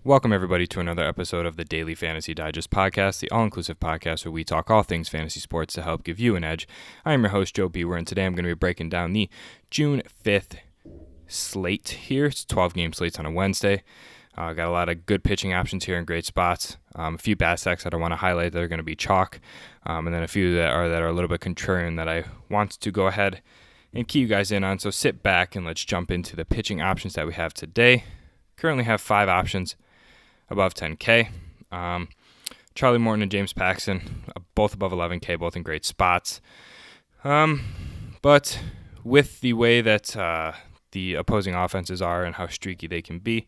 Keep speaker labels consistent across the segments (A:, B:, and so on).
A: Welcome, everybody, to another episode of the Daily Fantasy Digest podcast, the all-inclusive podcast where we talk all things fantasy sports to help give you an edge. I am your host, Joe Bewer, and today I'm going to be breaking down the June 5th slate here. It's 12-game slates on a Wednesday. Got a lot of good pitching options here in great spots. A few bad stacks that I want to highlight that are going to be chalk, and then a few that are a little bit contrarian that I want to go ahead and key you guys in on. So sit back and let's jump into the pitching options that we have today. Currently have 5 options above 10K. Charlie Morton and James Paxton, both above 11K, both in great spots. But with the way that the opposing offenses are and how streaky they can be,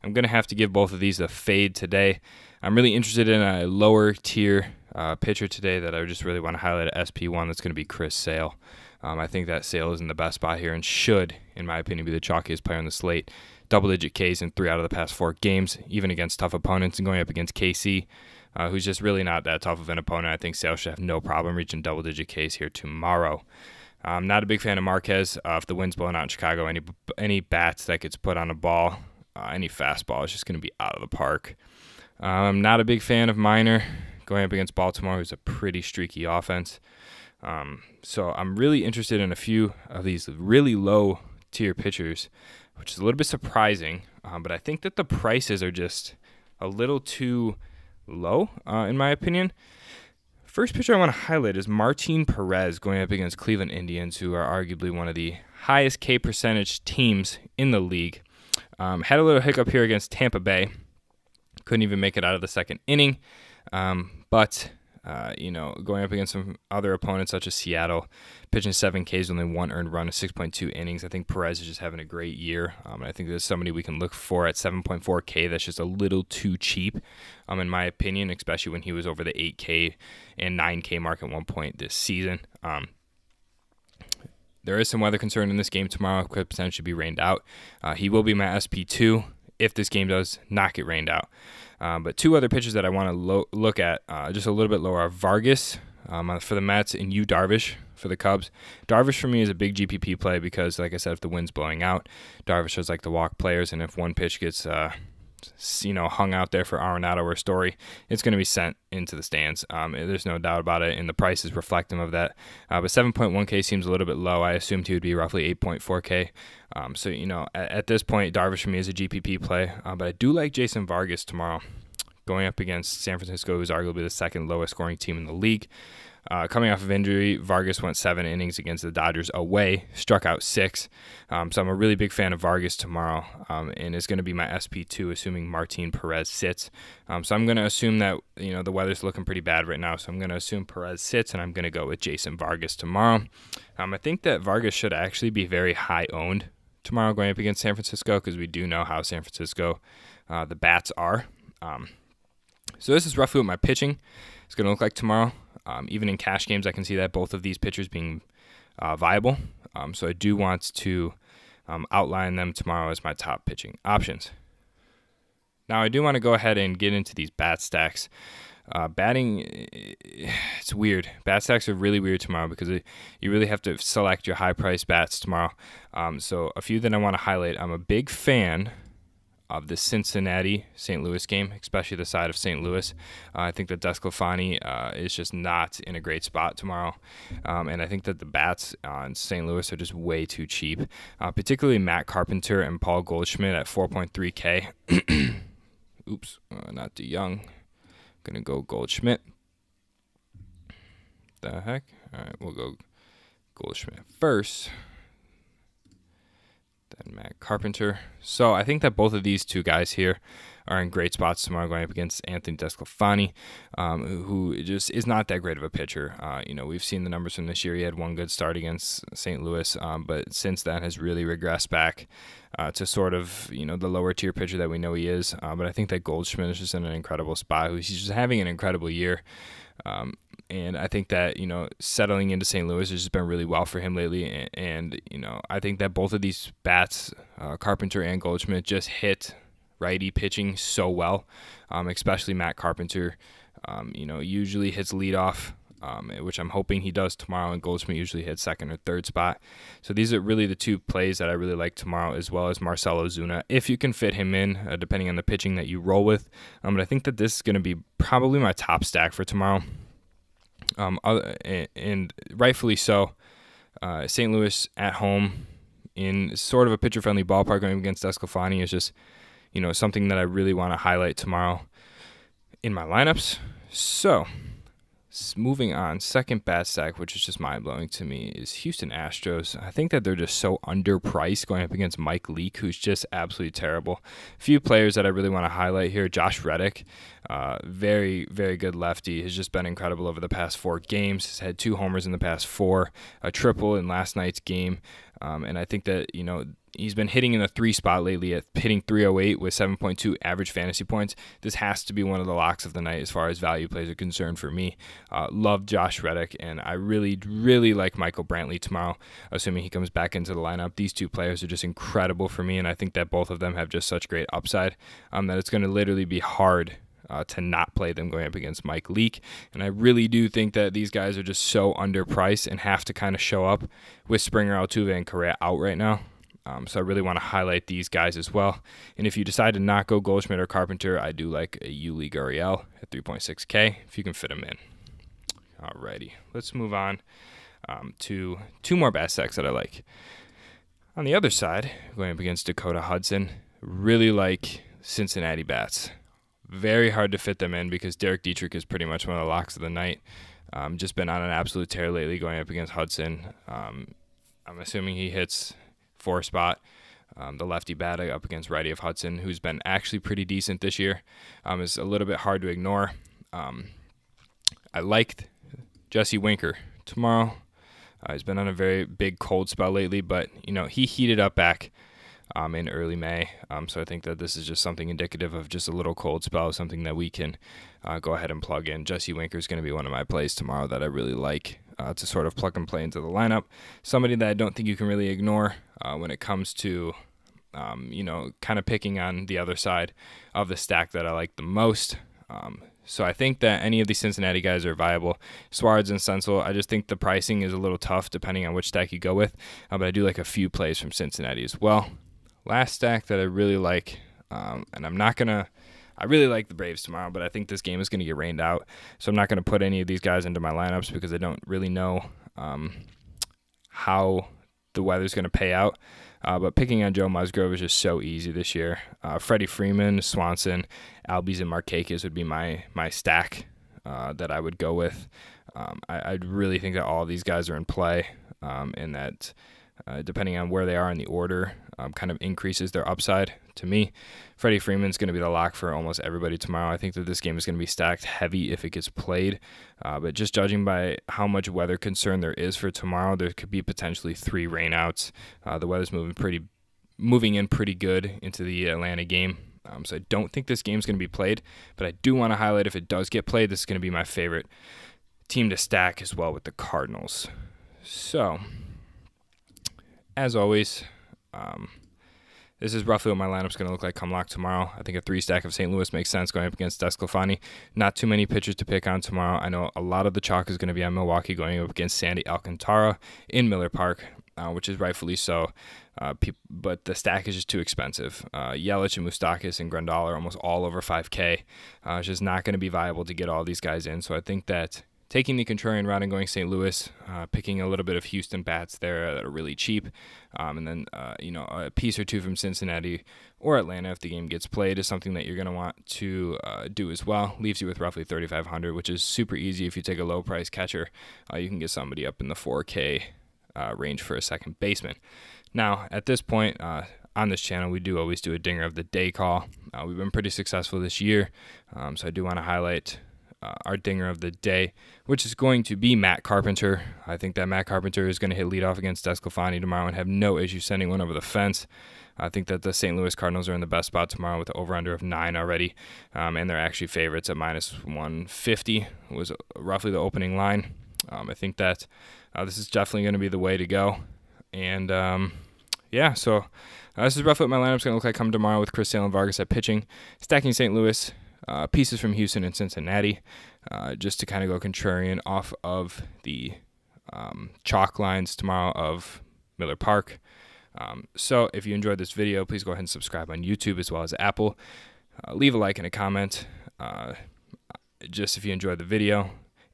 A: I'm going to have to give both of these a fade today. I'm really interested in a lower tier pitcher today that I just really want to highlight at SP1. That's going to be Chris Sale. I think that Sale is in the best spot here and should, in my opinion, be the chalkiest player on the slate. Double-digit Ks in 3 out of the past 4 games, even against tough opponents, and going up against KC, who's just really not that tough of an opponent. I think Sale should have no problem reaching double-digit Ks here tomorrow. I'm not a big fan of Marquez. If the wind's blowing out in Chicago, any bats that gets put on a ball, any fastball is just going to be out of the park. I'm not a big fan of Minor going up against Baltimore, who's a pretty streaky offense. So I'm really interested in a few of these really low-tier pitchers, which is a little bit surprising, but I think that the prices are just a little too low, in my opinion. First pitcher I want to highlight is Martin Perez going up against Cleveland Indians, who are arguably one of the highest K percentage teams in the league. Had a little hiccup here against Tampa Bay. Couldn't even make it out of the second inning, but going up against some other opponents such as Seattle, pitching 7 Ks, only 1 earned run of 6.2 innings. I think Perez is just having a great year. And I think there's somebody we can look for at 7.4 K that's just a little too cheap, in my opinion, especially when he was over the 8K and 9K mark at one point this season. There is some weather concern in this game tomorrow. It could potentially be rained out. He will be my SP2 if this game does not get rained out. But 2 other pitchers that I want to look at just a little bit lower are Vargas for the Mets and Yu Darvish for the Cubs. Darvish for me is a big GPP play because, like I said, if the wind's blowing out, Darvish does like to walk players, and if one pitch gets hung out there for Arenado or Story, it's going to be sent into the stands. There's no doubt about it, and the price is reflective of that. But 7.1K seems a little bit low. I assumed he would be roughly 8.4K. At this point, Darvish for me is a GPP play. But I do like Jason Vargas tomorrow, going up against San Francisco, who's arguably the second lowest scoring team in the league. Coming off of injury, Vargas went 7 innings against the Dodgers away, struck out 6. So I'm a really big fan of Vargas tomorrow, and it's going to be my SP2, assuming Martin Perez sits. So I'm going to assume that the weather's looking pretty bad right now, so I'm going to assume Perez sits, and I'm going to go with Jason Vargas tomorrow. I think that Vargas should actually be very high owned tomorrow going up against San Francisco, because we do know how San Francisco the bats are. So this is roughly what my pitching is going to look like tomorrow. Even in cash games, I can see that both of these pitchers being viable. So I do want to outline them tomorrow as my top pitching options. Now, I do want to go ahead and get into these bat stacks. Batting, it's weird. Bat stacks are really weird tomorrow because you really have to select your high-priced bats tomorrow. So a few that I want to highlight. I'm a big fan of the Cincinnati-St. Louis game, especially the side of St. Louis. I think that Desclafani is just not in a great spot tomorrow. And I think that the bats on St. Louis are just way too cheap, particularly Matt Carpenter and Paul Goldschmidt at 4.3K. Oops, not DeYoung. Going to go Goldschmidt. The heck? All right, we'll go Goldschmidt first. Then Matt Carpenter. So I think that both of these 2 guys here are in great spots tomorrow going up against Anthony Desclafani, who just is not that great of a pitcher. We've seen the numbers from this year. He had 1 good start against St. Louis, but since then has really regressed back to sort of, the lower tier pitcher that we know he is. But I think that Goldschmidt is just in an incredible spot. He's just having an incredible year. And I think that, settling into St. Louis has just been really well for him lately. And I think that both of these bats, Carpenter and Goldschmidt, just hit righty pitching so well, especially Matt Carpenter. Usually hits leadoff which I'm hoping he does tomorrow, and Goldschmidt usually hits second or third spot. So these are really the two plays that I really like tomorrow, as well as Marcell Ozuna, if you can fit him in, depending on the pitching that you roll with. But I think that this is going to be probably my top stack for tomorrow, and rightfully so. St. Louis at home in sort of a pitcher-friendly ballpark going against Desclafani is just, something that I really want to highlight tomorrow in my lineups. So, moving on, second bat stack, which is just mind-blowing to me, is Houston Astros. I think that they're just so underpriced going up against Mike Leake, who's just absolutely terrible. A few players that I really want to highlight here. Josh Reddick, very, very good lefty, has just been incredible over the past 4 games. He's had 2 homers in the past 4, a triple in last night's game. And I think that, he's been hitting in the 3 spot lately, at hitting 308 with 7.2 average fantasy points. This has to be one of the locks of the night as far as value plays are concerned for me. Love Josh Reddick, and I really, really like Michael Brantley tomorrow, assuming he comes back into the lineup. These 2 players are just incredible for me, and I think that both of them have just such great upside that it's going to literally be hard to not play them going up against Mike Leake. And I really do think that these guys are just so underpriced and have to kind of show up with Springer, Altuve, and Correa out right now. So I really want to highlight these guys as well. And if you decide to not go Goldschmidt or Carpenter, I do like a Yuli Gurriel at 3.6K if you can fit him in. Alrighty, let's move on to 2 more bat stacks that I like. On the other side, going up against Dakota Hudson, really like Cincinnati bats. Very hard to fit them in because Derek Dietrich is pretty much one of the locks of the night. Just been on an absolute tear lately going up against Hudson. I'm assuming he hits 4 spot. The lefty bat up against righty of Hudson, who's been actually pretty decent this year, is a little bit hard to ignore. I liked Jesse Winker tomorrow. He's been on a very big cold spell lately, but he heated up back in early May. So I think that this is just something indicative of just a little cold spell, something that we can go ahead and plug in. Jesse Winker is going to be one of my plays tomorrow that I really like to sort of plug and play into the lineup. Somebody that I don't think you can really ignore when it comes to, kind of picking on the other side of the stack that I like the most. So I think that any of these Cincinnati guys are viable. Suarez and Senzel, I just think the pricing is a little tough depending on which stack you go with. But I do like a few plays from Cincinnati as well. Last stack that I really like, and I really like the Braves tomorrow, but I think this game is going to get rained out. So I'm not going to put any of these guys into my lineups because I don't really know how the weather's going to pay out. But picking on Joe Musgrove is just so easy this year. Freddie Freeman, Swanson, Albies, and Markakis would be my stack that I would go with. I really think that all of these guys are in play, and that depending on where they are in the order, kind of increases their upside to me. Freddie Freeman's going to be the lock for almost everybody tomorrow. I think that this game is going to be stacked heavy if it gets played. But just judging by how much weather concern there is for tomorrow, there could be potentially 3 rainouts. The weather's moving in pretty good into the Atlanta game. So I don't think this game's going to be played, but I do want to highlight if it does get played, this is going to be my favorite team to stack as well with the Cardinals. So, as always, this is roughly what my lineup's going to look like come lock tomorrow. I think a 3 stack of St. Louis makes sense going up against Desclafani. Not too many pitchers to pick on tomorrow. I know a lot of the chalk is going to be on Milwaukee going up against Sandy Alcantara in Miller Park, which is rightfully so. But the stack is just too expensive. Yelich and Moustakas and Grandal are almost all over 5K. It's just not going to be viable to get all these guys in. So I think that taking the contrarian route and going St. Louis, picking a little bit of Houston bats there that are really cheap, and then a piece or 2 from Cincinnati or Atlanta if the game gets played is something that you're going to want to do as well. Leaves you with roughly 3,500, which is super easy if you take a low price catcher. You can get somebody up in the 4K range for a second baseman. Now, at this point on this channel, we do always do a dinger of the day call. We've been pretty successful this year, so I do want to highlight our dinger of the day, which is going to be Matt Carpenter. I think that Matt Carpenter is going to hit leadoff against Desclafani tomorrow and have no issue sending one over the fence. I think that the St. Louis Cardinals are in the best spot tomorrow with the over-under of 9 already, and they're actually favorites at -150 was roughly the opening line. I think that this is definitely going to be the way to go. And, so this is roughly what my lineup's going to look like come tomorrow with Chris Sale and Vargas at pitching, stacking St. Louis, pieces from Houston and Cincinnati. just to kind of go contrarian off of the chalk lines tomorrow of Miller Park. So if you enjoyed this video, please go ahead and subscribe on YouTube as well as Apple. Leave a like and a comment just if you enjoyed the video.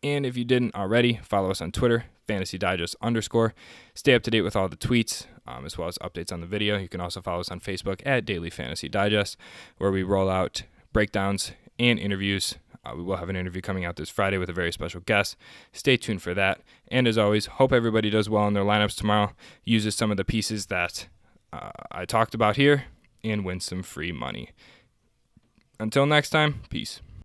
A: And if you didn't already, follow us on Twitter, @FantasyDigest_. Stay up to date with all the tweets as well as updates on the video. You can also follow us on Facebook @Daily Fantasy Digest, where we roll out breakdowns and interviews. We will have an interview coming out this Friday with a very special guest. Stay tuned for that. And as always, hope everybody does well in their lineups tomorrow, uses some of the pieces that I talked about here, and wins some free money. Until next time, peace.